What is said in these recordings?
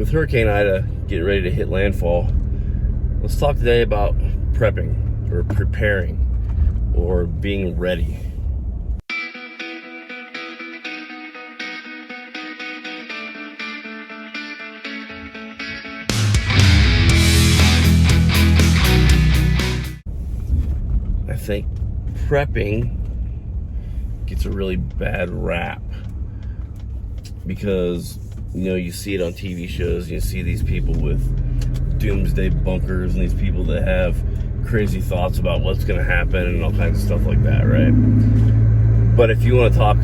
with Hurricane Ida getting ready to hit landfall, let's talk today about prepping or preparing or being ready. I think prepping gets a really bad rap because, you know, you see it on TV shows. You see these people with doomsday bunkers and these people that have crazy thoughts about what's going to happen and all kinds of stuff like that, right? But if you want to talk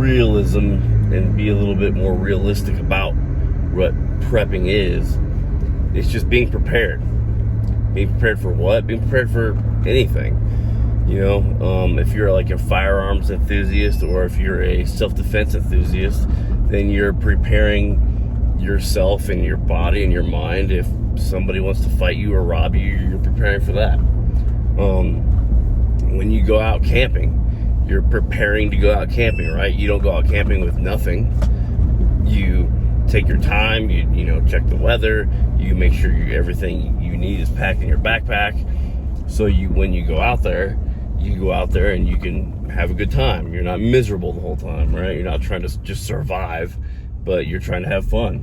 realism and be a little bit more realistic about what prepping is, it's just being prepared. Being prepared for what? Being prepared for anything. You know, if you're like a firearms enthusiast or if you're a self-defense enthusiast, then you're preparing yourself and your body and your mind. If somebody wants to fight you or rob you, you're preparing for that. When you go out camping, you're preparing to go out camping, right? You don't go out camping with nothing. You take your time, you know, check the weather, you make sure everything you need is packed in your backpack. So when you go out there, you go out there and you can have a good time. You're not miserable the whole time, right? You're not trying to just survive, but you're trying to have fun.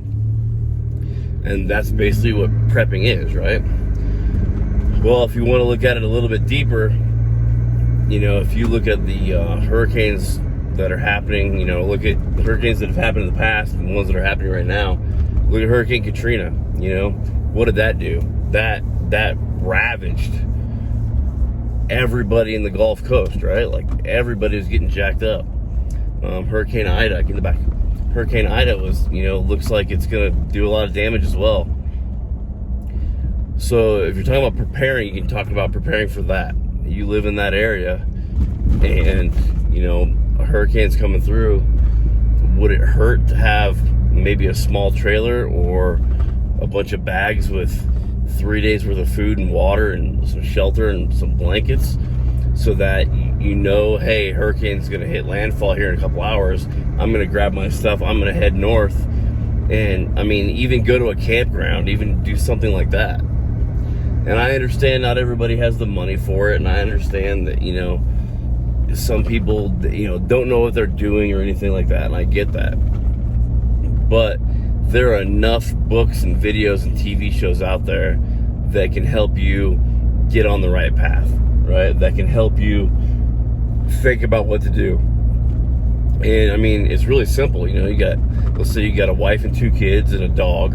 And that's basically what prepping is, right? Well, if you want to look at it a little bit deeper, you know, if you look at the hurricanes that are happening, you know, look at the hurricanes that have happened in the past and the ones that are happening right now. Look at Hurricane Katrina, you know, what did that do? That ravaged everybody in the Gulf Coast, right? Like everybody was getting jacked up. Hurricane Ida, in the back. Hurricane Ida was, you know, looks like it's gonna do a lot of damage as well. So if you're talking about preparing, you can talk about preparing for that. You live in that area and, you know, a hurricane's coming through. Would it hurt to have maybe a small trailer or a bunch of bags with 3 days worth of food and water and some shelter and some blankets so that you know, hey, hurricane's gonna hit landfall here in a couple hours. I'm gonna grab my stuff, I'm gonna head north, and I mean, even go to a campground, even do something like that. And I understand not everybody has the money for it, and I understand that, you know, some people, you know, don't know what they're doing or anything like that, and I get that. But there are enough books and videos and TV shows out there that can help you get on the right path, right? That can help you think about what to do. And I mean, it's really simple. You know, let's say you got a wife and 2 kids and a dog.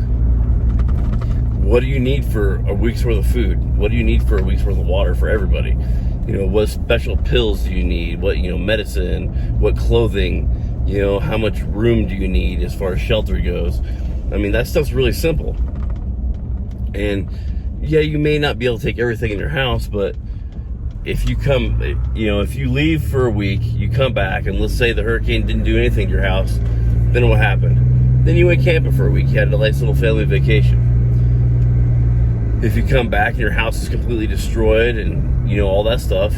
What do you need for a week's worth of food? What do you need for a week's worth of water for everybody? You know, what special pills do you need? What, you know, medicine, what clothing, you know, how much room do you need as far as shelter goes? I mean, that stuff's really simple. And yeah, you may not be able to take everything in your house, but if you come, you know, if you leave for a week, you come back, and let's say the hurricane didn't do anything to your house, then what happened? Then you went camping for a week. You had a nice little family vacation. If you come back and your house is completely destroyed and, you know, all that stuff,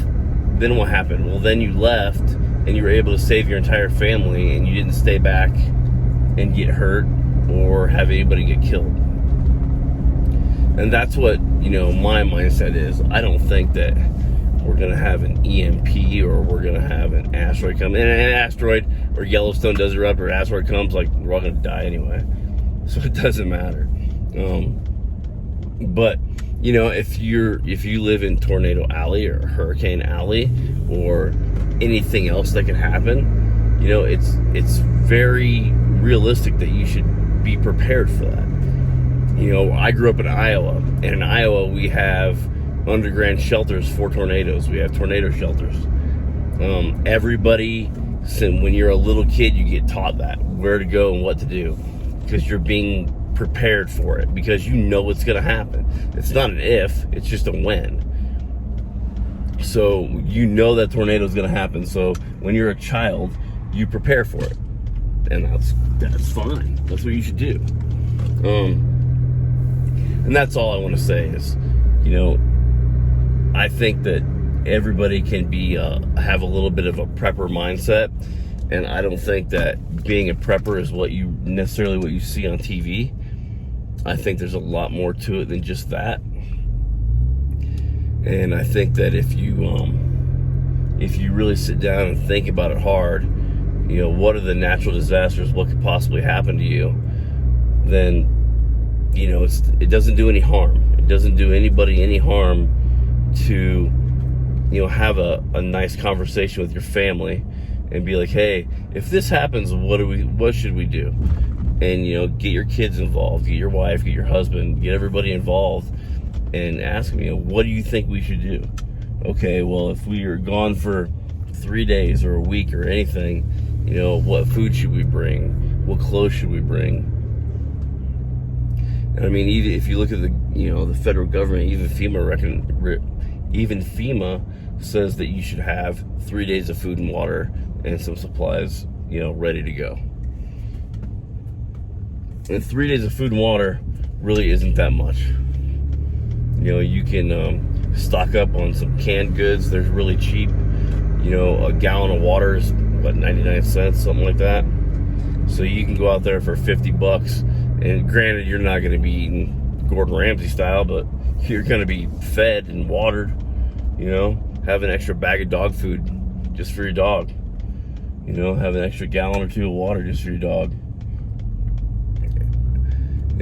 then what happened? Well, then you left and you were able to save your entire family and you didn't stay back and get hurt or have anybody get killed. And that's what, you know, my mindset is. I don't think that we're going to have an EMP or we're going to have an asteroid come. And an asteroid or Yellowstone does erupt or an asteroid comes, like, we're all going to die anyway. So it doesn't matter. But, you know, if you live in Tornado Alley or Hurricane Alley or anything else that can happen, you know, it's very realistic that you should be prepared for that. You know, I grew up in Iowa, and in Iowa we have underground shelters for tornadoes. We have tornado shelters. Everybody, when you're a little kid, you get taught that, where to go and what to do, because you're being prepared for it, because you know what's going to happen. It's not an if, it's just a when. So you know that tornado is going to happen. So when you're a child, you prepare for it, and that's fine. That's what you should do. And that's all I want to say is, you know, I think that everybody can be have a little bit of a prepper mindset, and I don't think that being a prepper is what you see on TV. I think there's a lot more to it than just that. And I think that if you really sit down and think about it hard, what are the natural disasters, what could possibly happen to you, then, it doesn't do any harm. It doesn't do anybody any harm to, have a nice conversation with your family and be like, hey, if this happens, what should we do? And, get your kids involved, get your wife, get your husband, get everybody involved and ask them, what do you think we should do? Okay, well, if we are gone for 3 days or a week or anything, what food should we bring? What clothes should we bring? And I mean, even if you look at the federal government, even FEMA says that you should have 3 days of food and water and some supplies, ready to go. And 3 days of food and water really isn't that much. You can stock up on some canned goods. They're really cheap. A gallon of water is, 99 cents, something like that. So you can go out there for $50. And granted, you're not going to be eating Gordon Ramsay style, but you're going to be fed and watered. Have an extra bag of dog food just for your dog. Have an extra gallon or 2 of water just for your dog.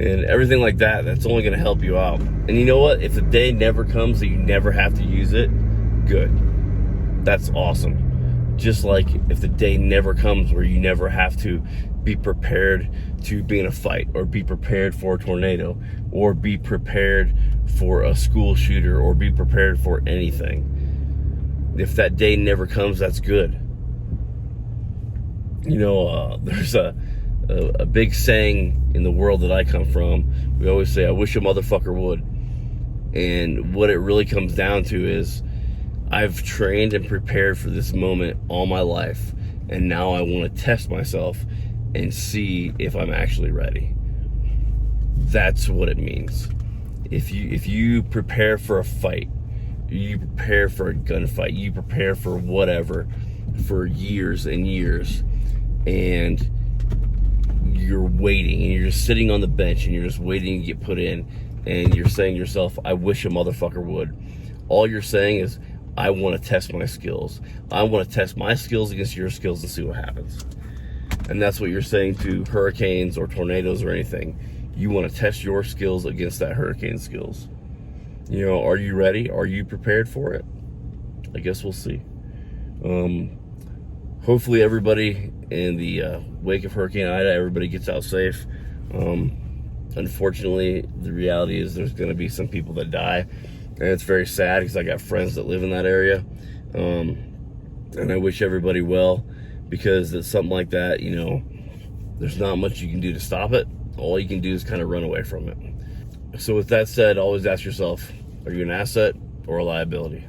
And everything like that, that's only going to help you out. And you know what? If the day never comes that you never have to use it, good. That's awesome. Just like if the day never comes where you never have to be prepared to be in a fight, or be prepared for a tornado, or be prepared for a school shooter, or be prepared for anything. If that day never comes, that's good. There's a big saying in the world that I come from. We always say, I wish a motherfucker would. And what it really comes down to is, I've trained and prepared for this moment all my life, and now I want to test myself and see if I'm actually ready. That's what it means. If you prepare for a fight, you prepare for a gunfight, you prepare for whatever for years and years, and you're waiting, and you're just sitting on the bench, and you're just waiting to get put in, and you're saying to yourself, I wish a motherfucker would. All you're saying is, I want to test my skills. I want to test my skills against your skills and see what happens. And that's what you're saying to hurricanes or tornadoes or anything. You want to test your skills against that hurricane skills. Are you ready? Are you prepared for it? I guess we'll see. Hopefully everybody in the wake of Hurricane Ida, everybody gets out safe. Unfortunately, the reality is there's going to be some people that die. And it's very sad because I got friends that live in that area. And I wish everybody well, because it's something like that, there's not much you can do to stop it. All you can do is kind of run away from it. So with that said, always ask yourself, are you an asset or a liability?